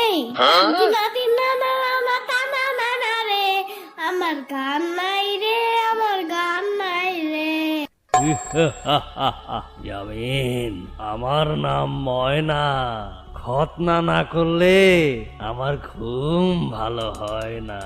এই দিনাতি না না না টানা না না রে, আমার গান নাই রে, আমার গান নাই রে। ইয়ামিন, আমার নাম ময়না। খতনা না করলে আমার ঘুম ভালো হয় না।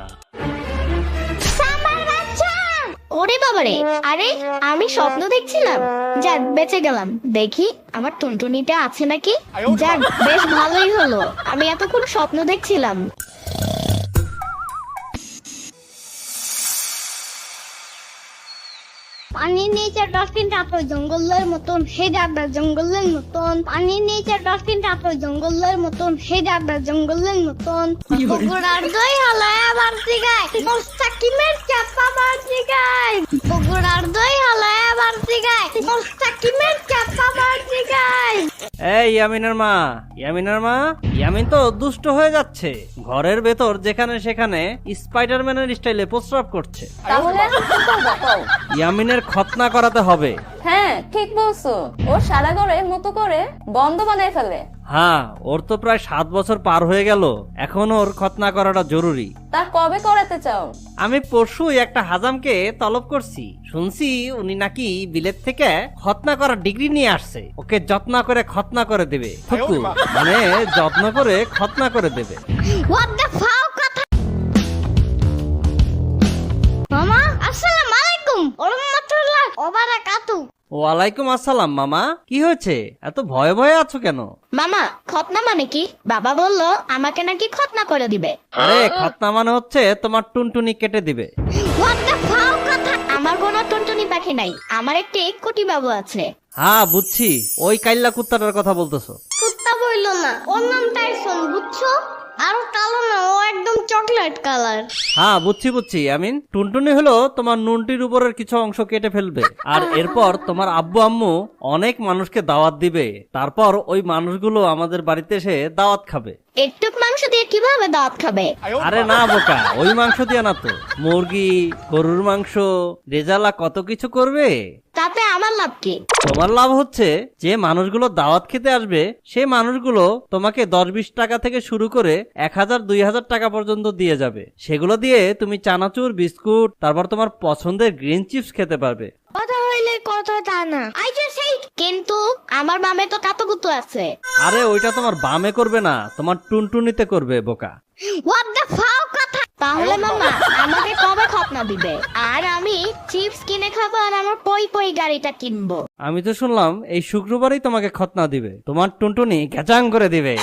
ওরে বাবারে, আরে আমি স্বপ্ন দেখছিলাম। যাক বেঁচে গেলাম। দেখি আমার টুনটুনিটা আছে নাকি। যাক বেশ ভালোই হলো, আমি এতক্ষণ স্বপ্ন দেখছিলাম। পানির নিচে ডলফিনটা তো জঙ্গলের মতন, হে দাদা জঙ্গলের মতন। পানির নিচে ডলফিনটা তো জঙ্গলের মতন, হে দাদা জঙ্গলের মতন। বগুড়ার দই হালায় আবার জিগায়, মোস্তাকিমের চাপা আবার জিগায়। বগুড়ার দই হালায় আবার জিগায়, মোস্তাকিমের চাপা আবার জিগায়। এই ইয়ামিনের মা, ইয়ামিনের মা, ইয়ামিন তো দুষ্ট হয়ে যাচ্ছে। ঘরের ভেতর যেখানে সেখানে স্পাইডারম্যানের স্টাইলে প্রস্রাব করছে। তাহলে এখন কি করবো কও? ইয়ামিনের খতনা করাতে হবে। হ্যাঁ ঠিক বলছো, ও সারা ঘরে মতো করে বন্ধ বানায় ফেলে। হ্যাঁ, ওর তো প্রায় 7 বছর পার হয়ে গেল, এখন ওর খতনা করাটা জরুরি। তা কবে করাতে চাও? আমি পরশুই একটা হাজামকে তলব করছি, শুনছি উনি নাকি বিলেত থেকে খতনা করার ডিগ্রি নিয়ে আসছে। ওকে যত্ন করে খতনা করে দেবে। ফুকু, মানে যত্ন করে খতনা করে দেবে। What the fuck কথা। মামা আসসালামু আলাইকুম ওয়া রাহমাতুল্লাহ ওয়া বারাকাতু। ওয়ালাইকুম আসসালাম। মামা, কি হয়েছে? এত ভয়ে ভয়ে আছো কেন? মামা খতনা মানে কি? বাবা বললো আমাকে নাকি খতনা করে দিবে। আরে খতনা মানে হচ্ছে তোমার টুনটুনি কেটে দিবে। What the fuck কথা। আমার কোনো টুনটুনি পাখি নাই, আমার একটি কুটি বাবু আছে। হ্যাঁ বুঝছি, ওই কাইল্লা কুত্তাটার কথা বলতেছো। কুত্তা বইলো না, ওর নাম টাইসন, বুঝছো? আর কালো না, ও একদম চকলেট কালার। হ্যাঁ বুঝছি বুঝছি। আমিন, টুনটুনি হলো তোমার নুনটির উপরের কিছু অংশ কেটে ফেলবে, আর এরপর তোমার আব্বু আম্মু অনেক মানুষকে দাওয়াত দিবে। তারপর ওই মানুষগুলো আমাদের বাড়িতে এসে দাওয়াত খাবে। একটু মাংস দিয়ে কিভাবে দাওয়াত খাবে? আরে না বোকা, ওই মাংস দিয়ে না তো, মুরগি, গরুর মাংস, রেজালা কত কিছু করবে। তাতে আমার লাভ কি? তোমার লাভ হচ্ছে যে মানুষগুলো দাওয়াত খেতে আসবে সেই মানুষগুলো তোমাকে 10-20 টাকা থেকে শুরু করে 1000-2000 টাকা পর্যন্ত দিয়ে যাবে। সেগুলো দিয়ে তুমি চানাচুর, বিস্কুট, তারপর তোমার পছন্দের গ্রিন চিপস খেতে পারবে। কথা হইলে কথা তা না। কিন্তু আমার বামে তো কাতুকুতু আছে। আরে ওইটা তোমার বামে করবে না, তোমার টুনটুনিতে করবে বোকা। What the fuck কথা। তাহলে মামা আমাকে কবে খতনা দিবে? আর আমি চিপস কিনে খাবো আর আমার পই পই গাড়িটা কিনবো। আমি তো শুনলাম এই শুক্রবারই তোমাকে খতনা দিবে, তোমার টুনটুনি গ্যাচাং করে দিবে।